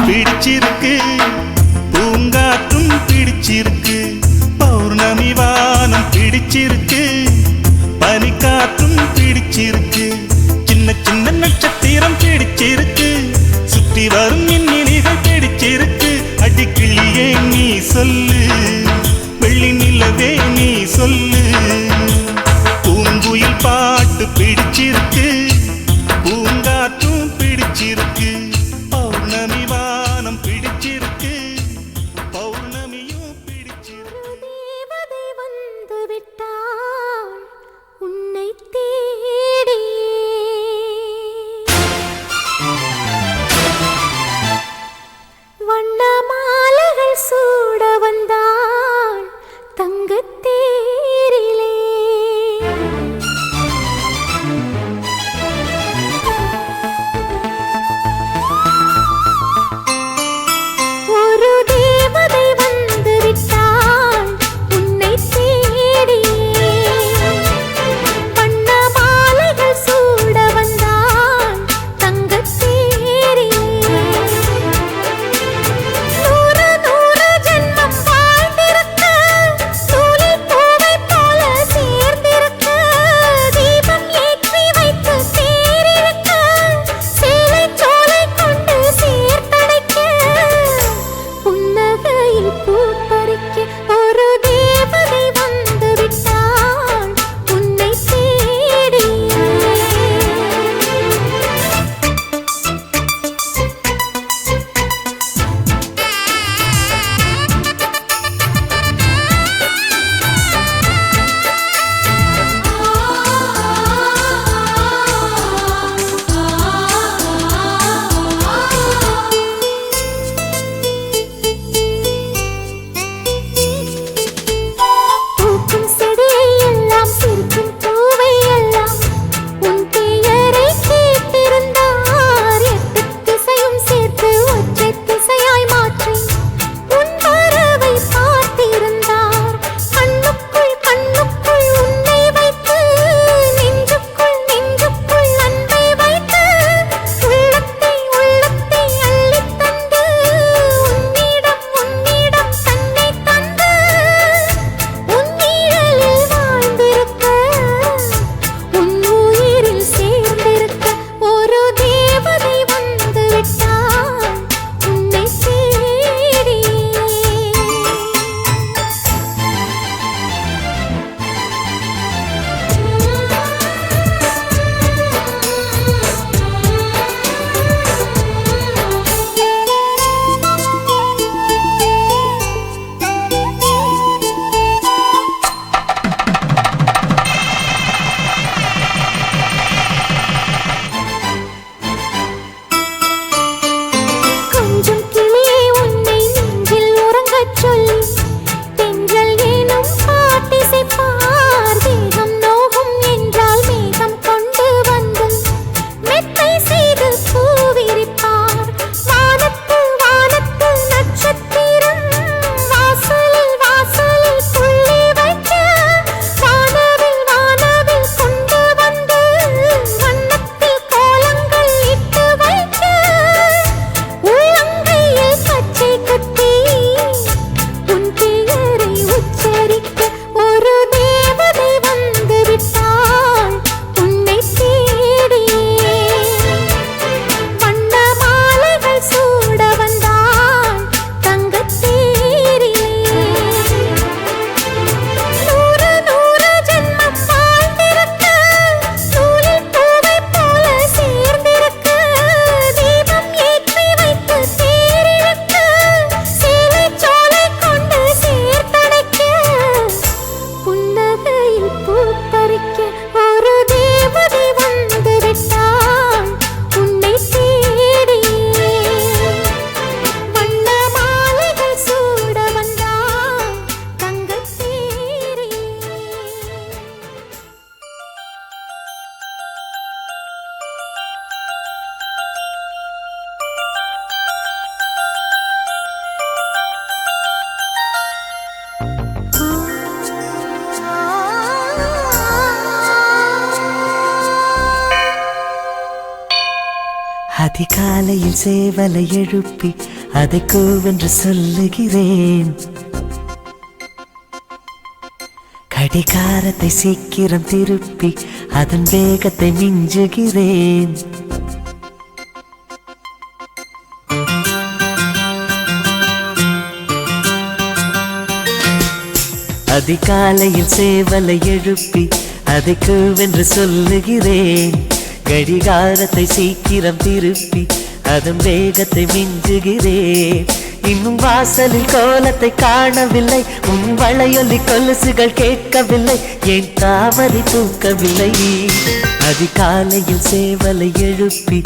பிடிச்சிருக்கு, பூங்காற்றும் பிடிச்சிருக்கு, பௌர்ணமி வானம் பிடிச்சிருக்கு, பனிக்காற்றும் பிடிச்சிருக்கு, சின்ன சின்ன நட்சத்திரம் பிடிச்சிருக்கு, சுற்றி வரும் மின்னினிகள் பிடிச்சிருக்கு. அடிக்கிளியே நீ சொல்லு, வெள்ளி நிலவே நீ சொல்லு, பூங்குயில் பாட்டு பிடிச்சிருக்கு, பூங்காற்றும் பிடிச்சிருக்கு, பௌர்ணமி வானம் பிடிச்சிருக்கு, பௌர்ணமியும் பிடிச்சிருக்கு. தேவதை வந்து விட்டாள் உன்னை தேடி, வண்ண மாலைகள் சூட வந்தாள் அதிகாலையில் சேவலை எழுப்பி அதை கூவென்று சொல்லுகிறேன். கடிகாரத்தை சீக்கிரம் திருப்பி அதன் வேகத்தை மிஞ்சுகிறேன். அதிகாலையில் சேவலை எழுப்பி அதை கூவென்று சொல்லுகிறேன். கடிகாரத்தை சீக்கிரம் திருப்பி அதன் வேகத்தை மிஞ்சுகிறேன். இன்னும் வாசலில் கோலத்தை காணவில்லை, உன் வளையொலி கொலுசுகள் கேட்கவில்லை, என் தாமரை தூக்கவில்லை. அதிகாலையில் சேவலை எழுப்பி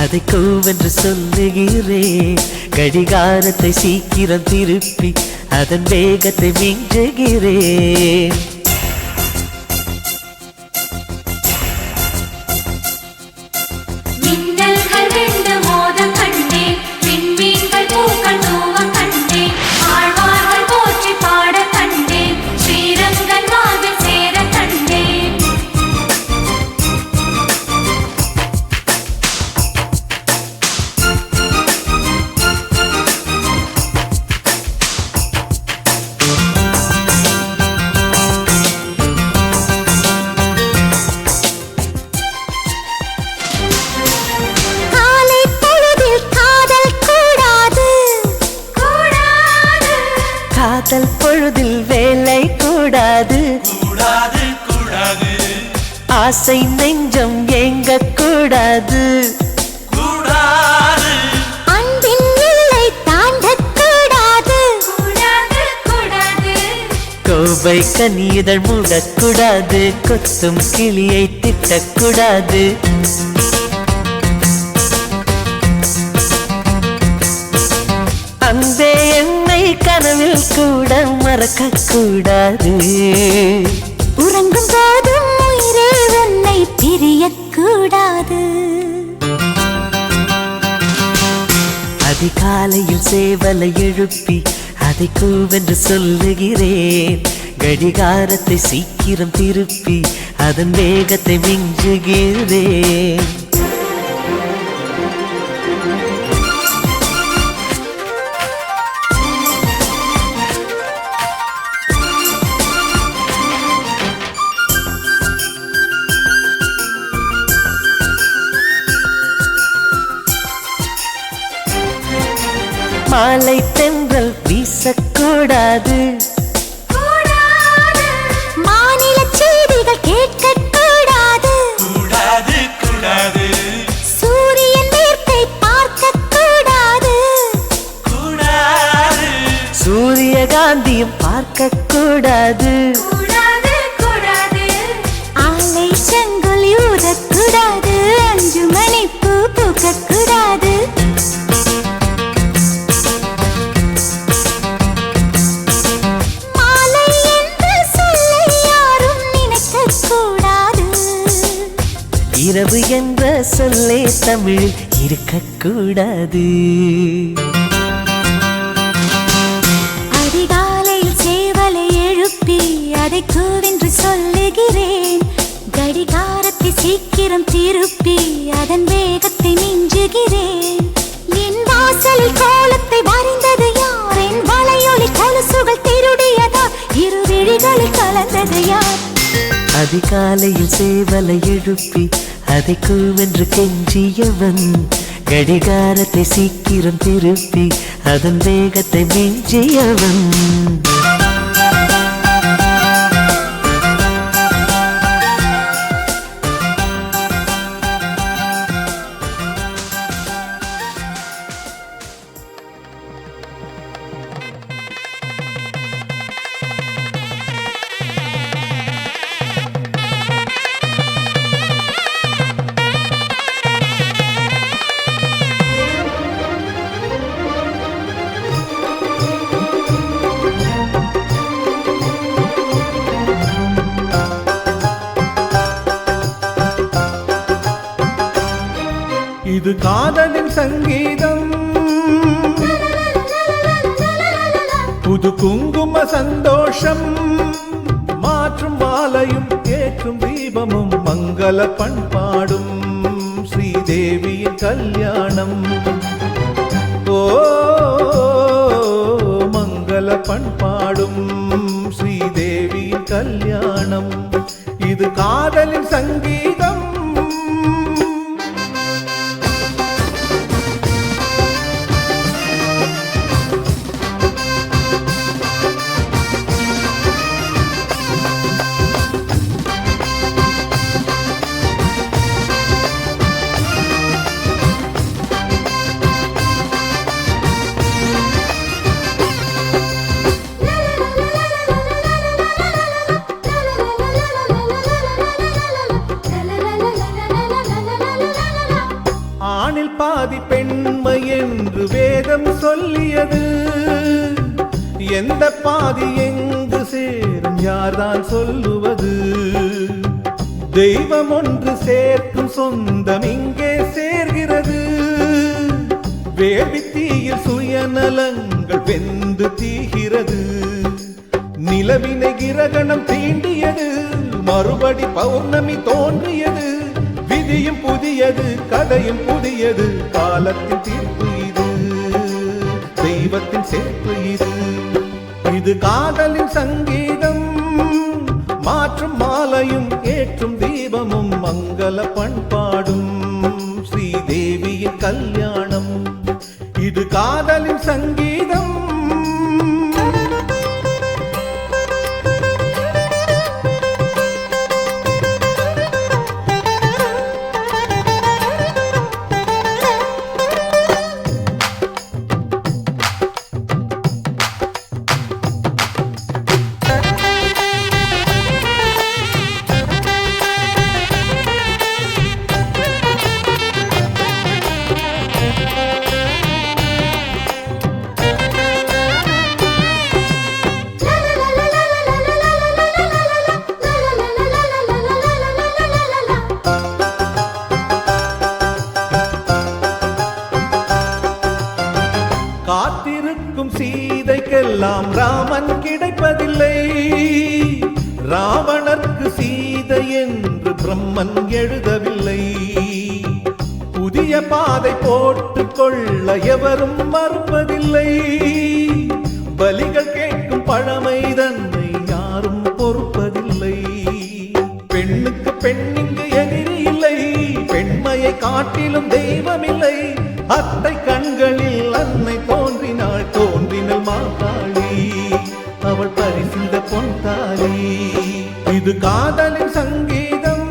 அதை கூவென்று சொல்லுகிறேன். கடிகாரத்தை சீக்கிரம் திருப்பி அதன் வேகத்தை மிஞ்சுகிறேன். காதல் பொழுதில் வேலை கூடாது, கூடாது கூடாது. ஆசை நெஞ்சம் ஏங்க கூடாது, கூடாது. அன்பின் எல்லை தாண்டக் கூடாது, கூடாது கூடாது. கோவை கனிதழ் மூடக்கூடாது, கொத்தும் கிளியை திட்டக்கூடாது. அன்பே என்னை கனவில் கூட மறக்க கூடாது, உறங்கும் போதும் உயிரே உன்னை பிரியக்கூடாது. அதிகாலையில் சேவலை எழுப்பி அதை கூவென்று சொல்லுகிறேன். கடிகாரத்தை சீக்கிரம் திருப்பி அதன் வேகத்தை மிஞ்சுகிறேன். மாலை தென்றல் வீசக்கூடாது, மாநில செய்திகள் கேட்கக்கூடாது, கூடாது கூடாது. சூரியன் மேற்கை பார்க்கக்கூடாது, கூடாது. சூரியகாந்தியும் பார்க்கக்கூடாது, கூடாது கூடாது. ஆலை செங்கல் ஊதக்கூடாது, 5 மணி பூ பூக்கக்கூடாது. இரவு என்ற சொல்லே தமிழில் இருக்கக்கூடாது. அதிகாலையில் சேவலை எழுப்பி அதை கூவென்று சொல்லுகிறேன். கடிகாரத்தை சீக்கிரம் திருப்பி அதன் வேகத்தை மிஞ்சுகிறேன். என் வாசலில் கோலத்தை வரைந்தது யார்? என் வளையொலி கொலுசுகள் திருடியதா? இரு விழிகளில் கலந்தது யார்? அதிகாலையில் சேவலை எழுப்பி அதை கூவென்று கெஞ்சியவன். கடிகாரத்தை சீக்கிரம் திருப்பி அதன் வேகத்தை மிஞ்சியவன். இது காதலின் சங்கீதம், புது குங்கும சந்தோஷம், மாற்றும் மாலையும் ஏற்றும் தீபமும் மங்கள பண்பாடும் ஸ்ரீதேவியின் கல்யாணம். ஸ்ரீதேவியின் கல்யாணம். இது காதலின் சங்கீதம். ஆணில் பாதி பெண்மை என்று வேதம் சொல்லியது. எந்த பாதி எங்கு சேரும் யார்தான் சொல்லுவது? தெய்வம் ஒன்று சேர்க்கும் சொந்தம் இங்கே சேர்கிறது. வேள்வித்தீயில் சுயநலங்கள் வெந்து தீகிறது. நிலவினை கிரகணம் தீண்டியது, மறுபடி பௌர்ணமி தோன்றியது. விதியும் புதியது, கதையும் புதியது. காலத்தின் தீர்ப்பு இது, தெய்வத்தின் சேர்ப்பு இது. இது காதலின் சங்கீதம். மாற்றும் மாலையும் ஏற்றும் தீபமும் மங்கள பண்பாடும் ஸ்ரீதேவியின் கல்யாணம். இது காதலின் சங்கீதம். காத்திருக்கும் சீதைக்கெல்லாம் ராமன் கிடைப்பதில்லை. ராவணர்க்கு சீதை என்று பிரம்மன் எழுதவில்லை. புதிய பாதை போட்டுக் கொள்ள எவரும் மறுப்பதில்லை. பலிகள் கேட்கும் பழமை தன்னை யாரும் பொறுப்பதில்லை. பெண்ணுக்கு பெண்ணிங்கு எதிரி இல்லை. பெண்மையை காட்டிலும் தெய்வமில்லை. அத்தை கண்களில் அன்னை தோன்றினாள். தோன்றினல் மாதாளி, அவள் பரிசிந்த பொன்தாளி. இது காதலின் சங்கீதம்.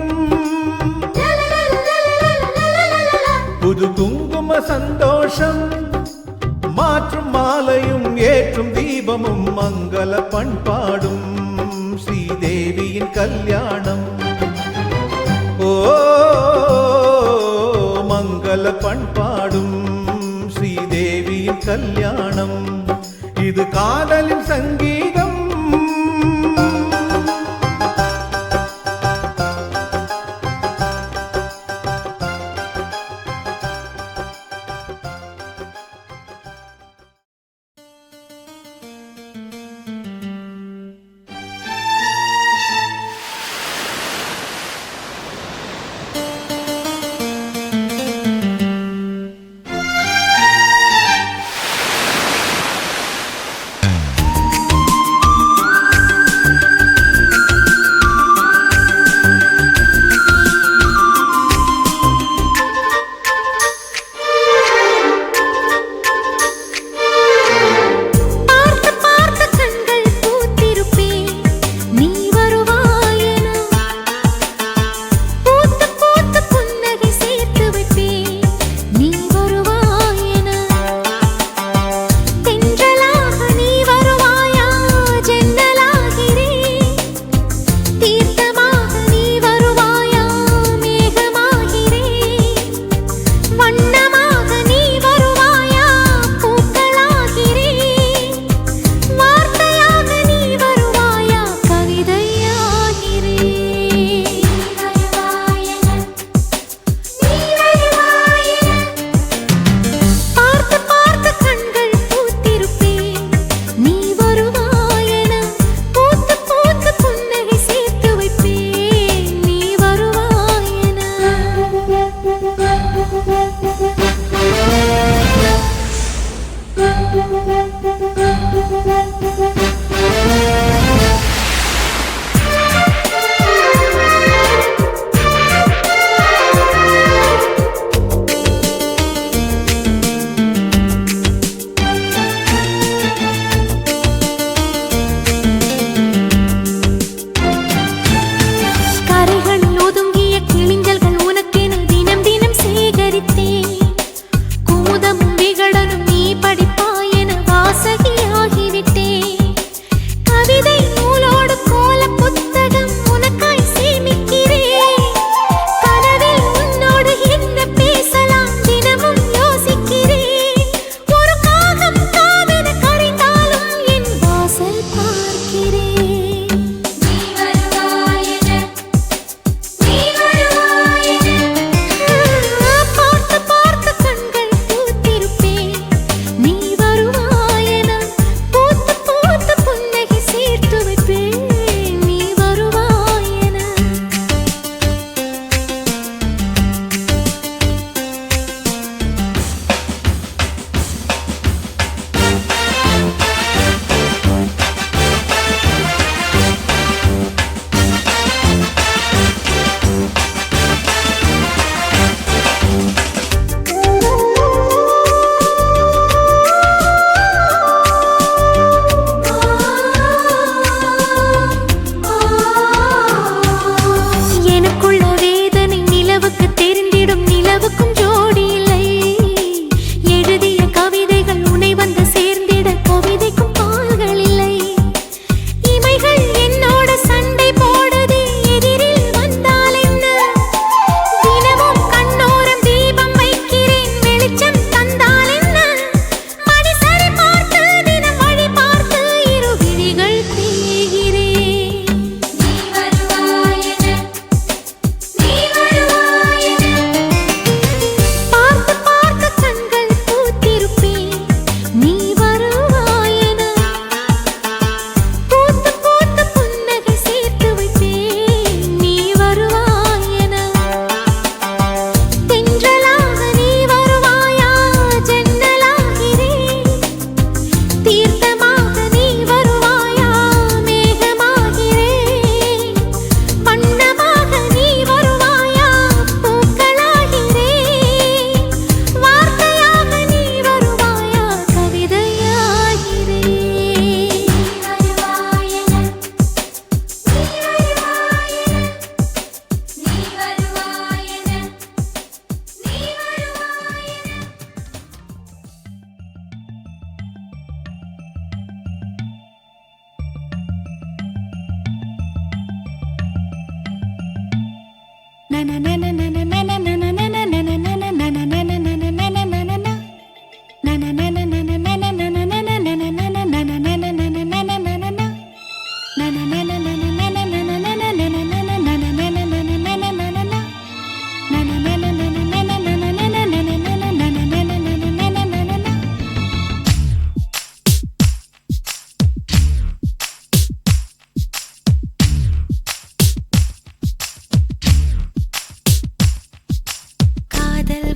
புது குங்கும சந்தோஷம். மாற்றும் மாலையும் ஏற்றும் தீபமும் மங்கள பண்பாடும் ஸ்ரீதேவியின் கல்யாணம். ஓ மங்கள பண்பாடும் ஸ்ரீதேவியின் கல்யாணம். இது காதலின் சங்கீதம்.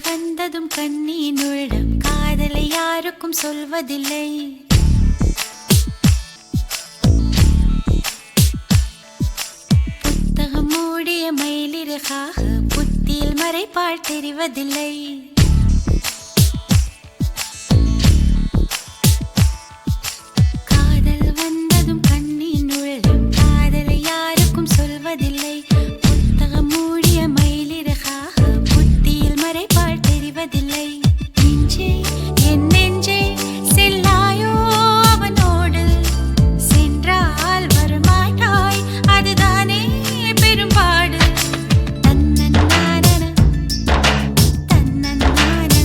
வந்ததும் கண்ணின் உள்ளம் காதலை யாருக்கும் சொல்வதில்லை. புத்தகம் மூடிய மயிலிறகாக புத்தியில் மறைப்பால் தெரிவதில்லை. காதல் வந்ததும் கண்ணின் உள்ளம் காதலை யாருக்கும் சொல்வதில்லை. புத்தகம் மூடிய மயிலிறகாக புத்தியில் மறைப்பால் தெரிவதில்லை. நெஞ்சே என் நெஞ்சே செல்லாயோ அவனோடு, சென்றால் வரமாட்டாய் அதுதானே பெரும்பாடு. தன்னன்னான தன்னன்னான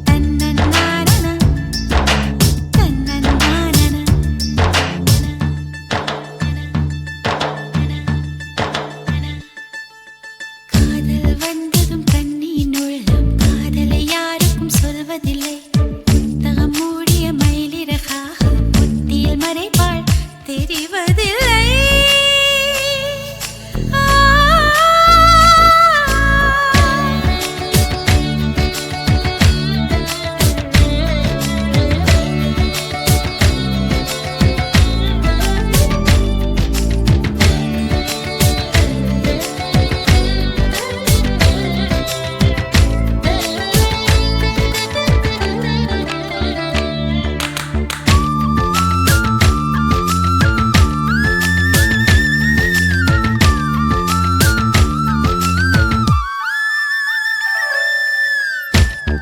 தன்னன்னான தன்னன்னான. காதல் வந்ததும் கண்ணின் உள்ளம் காதலை யாருக்கும் சொல்வதில்லை. புத்தகம் மூடிய மயிலிறகாக புத்தியில் மறைப்பால் தெரிவதில்லை.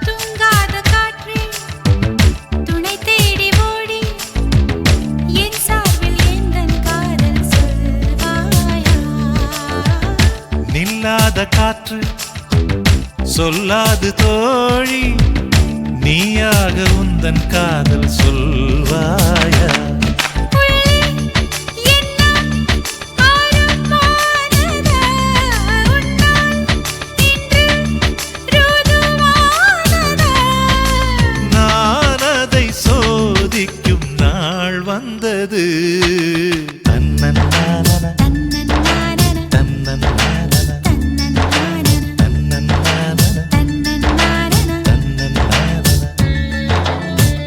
தூங்காத காற்றே துணை தேடி ஓடி என் சார்பில் எந்தன் காதல் சொல்வாயா. நில்லாத காற்று சொல்லாது தோழி, நீயாக உந்தன் காதல் சொல்வாயா. நான் அதை சோதிக்கும் நாள் வந்தது. தன்னன்னான தன்னன்னான தன்னன்னான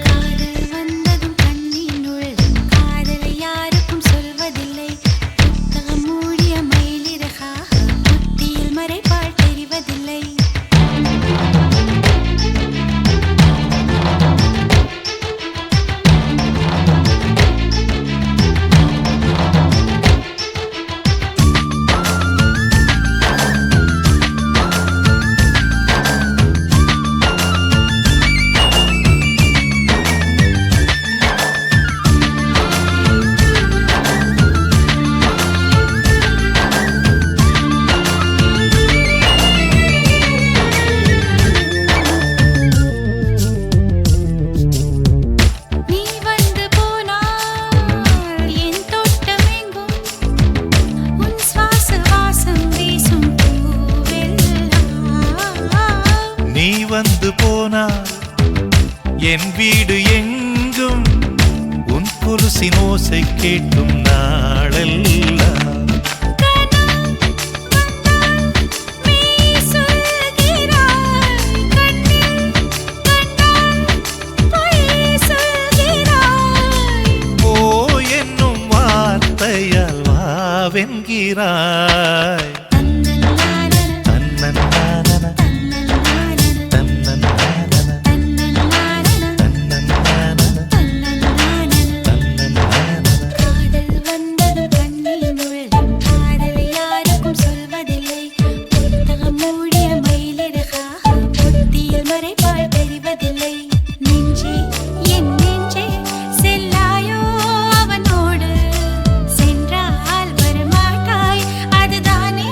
காதல் வந்ததும் கண்ணின் உள்ளம் காதலை யாருக்கும் சொல்வதில்லை. புத்தகம் மூடிய மயிலிறகாக புத்தியில் மறைப்பால் தெரிவதில்லை. நீ வந்து போனால் என் தோட்டமெங்கும் உன் சுவாச வாசம் வீசும் பூவெல்லாம். நீ வந்து போனால் என் வீடு எங்கும் உன் கொலுசின் ஓசை கேட்கும் நாளெல்லாம். ஓ என்னும் வார்த்தையால் வாவென்கிறாய். தன்னன்னான தன்னன்னான தன்னன்னான காதல் வந்தது கண்ணின் உள்ளம் காதலை யாருக்கும் சொல்வதில்லை. புத்தகம் மூடிய மயிலிறகாக புத்தியில் மறைப்பால் தெரிவதில்லை. நெஞ்சே என் நெஞ்சே செல்லாயோ அவனோடு, சென்றால் வரமாட்டாய் அதுதானே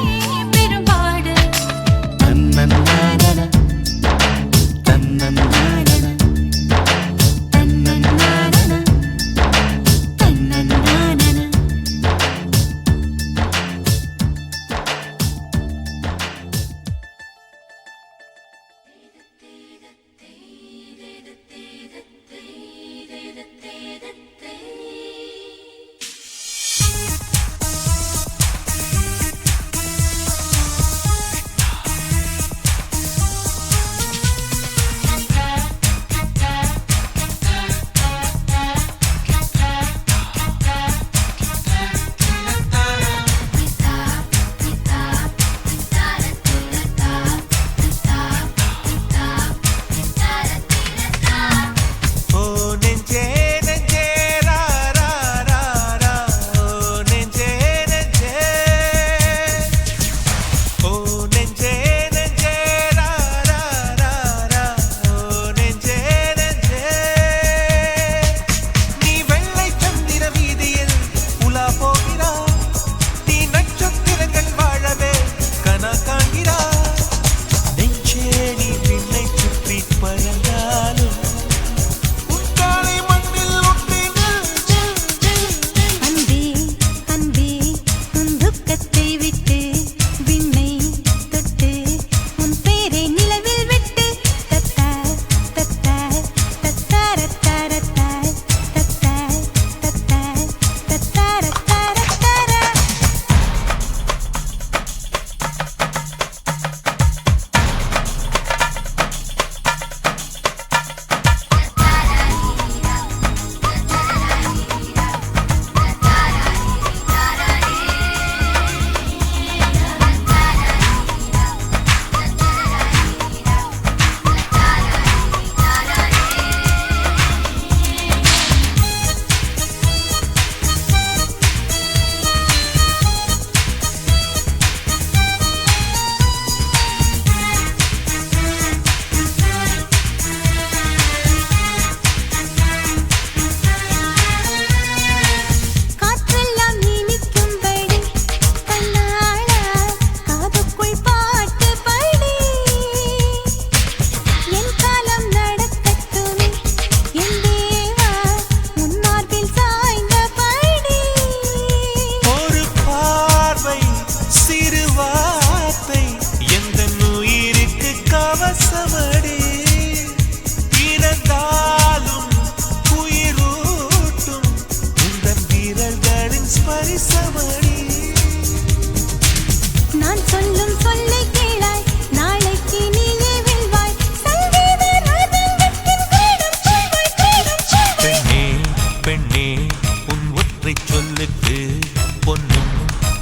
பொன்னும்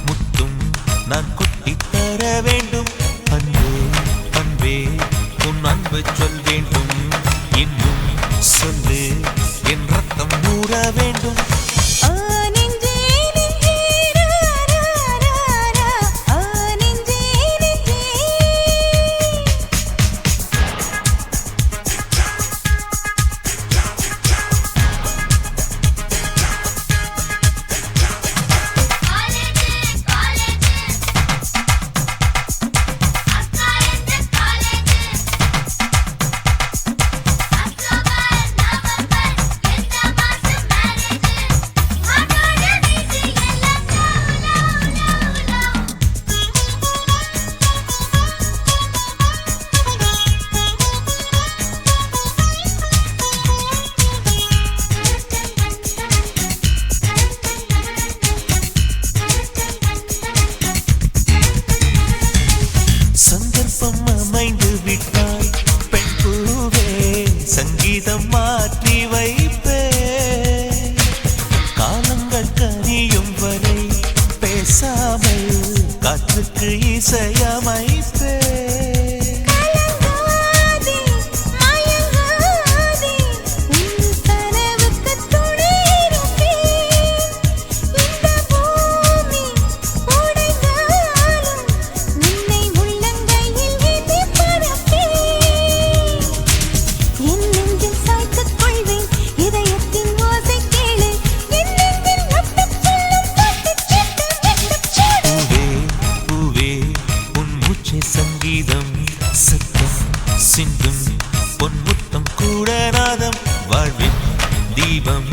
முத்தும் நான் கொட்டித் தர வேண்டும். அன்பே அன்பே உன் அன்பு சொல் வேண்டும். இன்னும் சொல்லு என் ரத்தம் ஊற வேண்டும். ஓ நெஞ்சே நெஞ்சே ரா ரா ரா ரா ஓ நெஞ்சே நெஞ்சே சந்தர்ப்பம் அமைந்து விட்டாய் பெண் பூவே, சங்கீதம் மாற்றி வைப்பே. காலங்கள் கனியும் வரை பேசாமல் காற்றுக்கு இசையமைப்பே. கலங்காதே மயங்காதே உன் கனவுக்கு துணை இருப்பேன். இந்த பூமி உடைந்தாலும் உன்னை உள்ளங்கையில் ஏந்தி பறப்பேன். என் நெஞ்சில் சாய்த்துக் கொள்வேன் இதயத்தின் ஓசை கேளு. என் நெஞ்சில் நட்டுச் சொல்லும் பாட்டுச் சத்தம் வெட்டுச் சூடு. பூவே பூவே உன் மூச்சே சங்கீதம், சத்தம் சிந்தும் பொன் முத்தம் கூட நாதம். வாழ்வின் தீபம்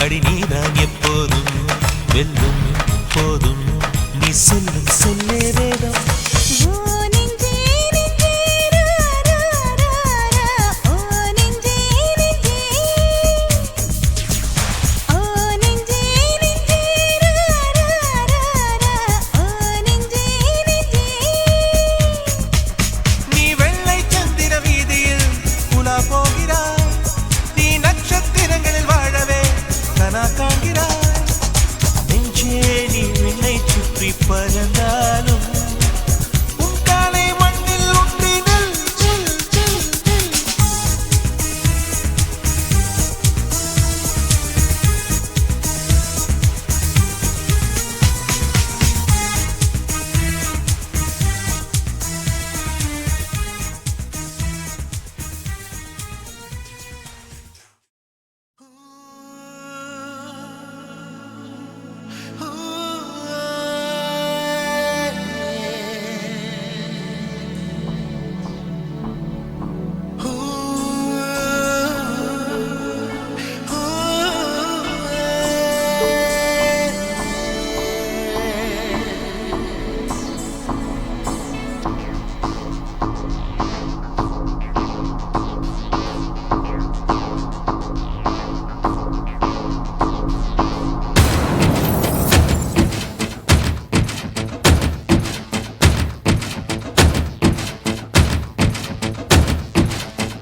அடி நீதான் எப்போதும் வெல்லும் போதும் நீ சொல்லும் சொல்லே வேதம். ஓ நெஞ்சே நெஞ்சே ரா ரா ரா ரா ஓ நெஞ்சே நெஞ்சே ஓ நெஞ்சே நெஞ்சே ரா ரா ரா ரா ஓ நெஞ்சே நெஞ்சே நீ வெள்ளை சந்திர வீதியில் உலா போகிறாய். நீ நட்சத்திரங்களில் வாழவே கனா காண்கிறாய். நெஞ்சே நீ விண்ணை சுற்றி பறந்தாலும் உன் காலை மண்ணில் ஒன்றி நில்.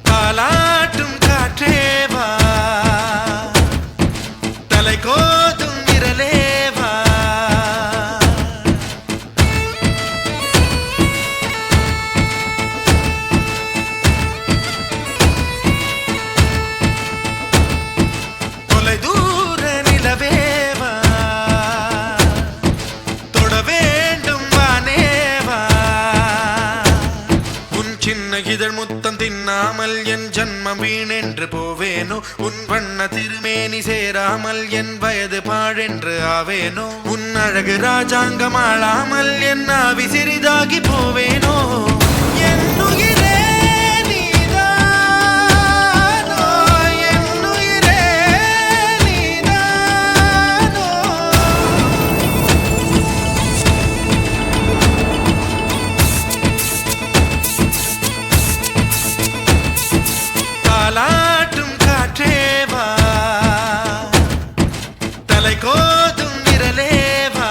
தாலாட்டும் காற்றேவா, தலை கோதும் விரலேவா. தொலை தூர நிலவேவா, தொட வேண்டும் வானேவா. உன் சின்ன இதழ் முத்தம் தின்னாமல் என் ஜன்மம் வீணென்று போவேனோ. உன் வண்ண திருமேனி சேராமல் என் வயது பாழென்று ஆவேனோ. உன் அழகு ராஜாங்கம் ஆளாமல் என் ஆவி சிறிதாகி போவேனோ. என் உயிரே நீதானோ, என் உயிரே நீதானோ. தாலாட்டும் காற்றேவா, தலை கோதும் விரலேவா.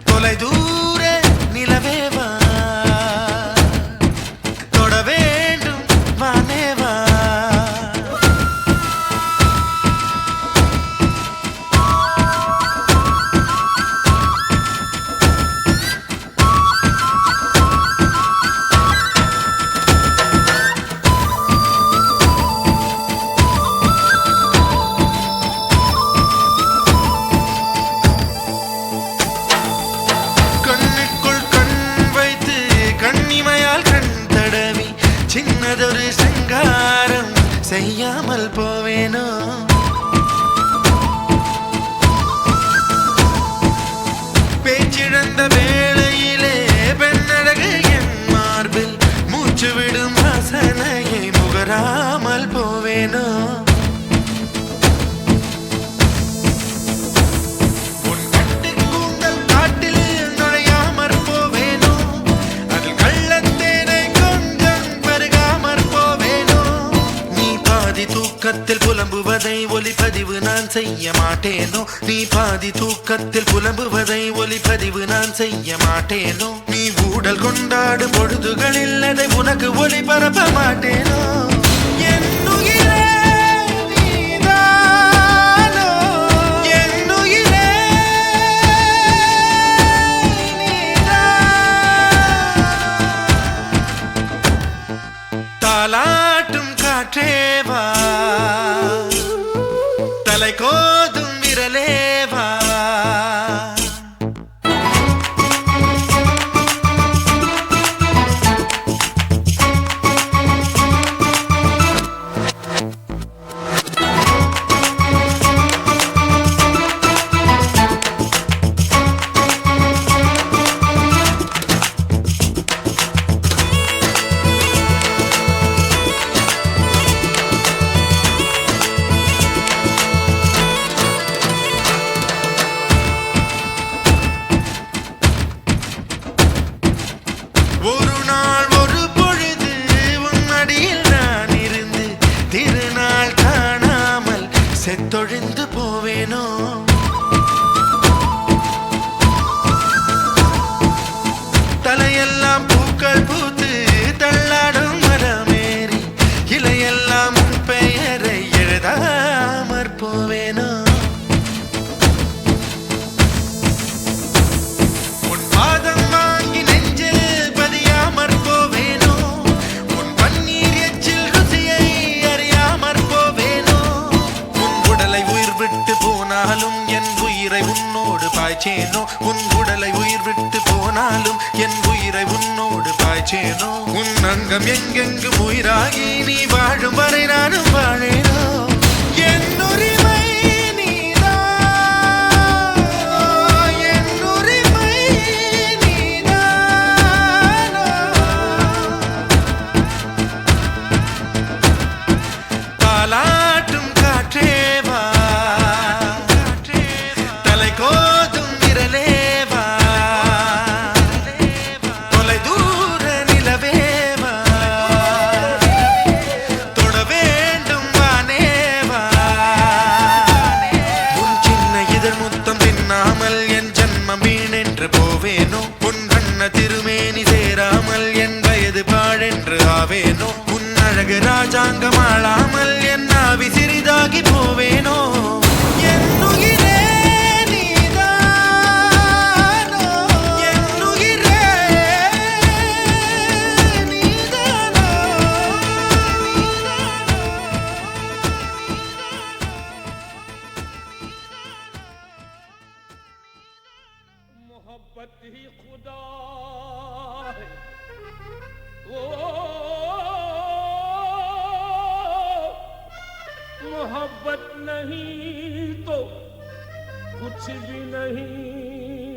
தொலை தூர நிலவேவா. செய்யாமல் போவேனோ பேச்சிழந்த வேளையிலே பெண்ணழகு என் மார்பில் மூச்சு விடும் வாசனையை முகராமல் போவேனோ உன் கட்டு கூந்தல் காட்டில் நுழையாமற் போவேனோ அதில் கள்ளத்தேனை கொஞ்சம் பருகாமற் போவேனோ நீ பாதி தூக்கத்தில் புலம்புவதை ஒலிப்பதிவு நான் செய்ய மாட்டேனோ நீ பாதி தூக்கத்தில் புலம்புவதை ஒலிப்பதிவு நான் செய்ய மாட்டேனோ நீ ஊடல் கொண்டாடும் பொழுதுகளில் அதை உனக்கு ஒளிபரப்ப மாட்டேனோ என்னுயிரே நீதானோ என்னுயிரே தாலாட்டும் காற்றேவா தலை கோதும் விரலேவா ஒரு நாள் ஒரு பொழுது உன்னடியில் நான் இருந்து திருநாள் காணாமல் செத்தொழிந்து போவேனோ தலையெல்லாம் பூக்கள் பூத்து தள்ளாடும் மரமேறி இலையெல்லாம் உன் பெயரை எழுதாமற் போவேனோ உன் பாதம் வாங்கி நெஞ்சில் பதியாமற் போவேனோ உன் பன்னீர் எச்சில் ருசியை அறியாமற் போவேனோ உன் உடலை உயிர் விட்டு போனாலும் என் உயிரை உன்னோடு பாய்ச்சேனோ உன் உடலை உயிர் விட்டு போனாலும் என் உயிரை உன்னோடு பாய்ச்சேனோ உன் அங்கம் எங்கெங்கும் உயிராகி நீ வாழும் வரை நானும் வாழேனோ என்னுரிமை நீதானோ என்னுரிமை நீதானோ தாலாட்டும் காற்றேவா தலை கோதும் விரலேவா தொலை தூர நிலவேவா தொட வேண்டும் வானேவா உன் சின்ன இதழ் முத்தம் தின்னாமல் என் ஜன்மம் வீணென்று போவேனோ உன் வண்ண திருமேனி சேராமல் என் வயது பாழென்று ஆவேனோ உன் அழகு ராஜாங்கம் ஆளாமல் என் ஆவி சிறிதாகி போவேனோ என்னுயிரே நீதானோ என்னுயிரே நீதானோ मोहब्बत ही खुदा है ओ मोहब्बत नहीं तो कुछ भी नहीं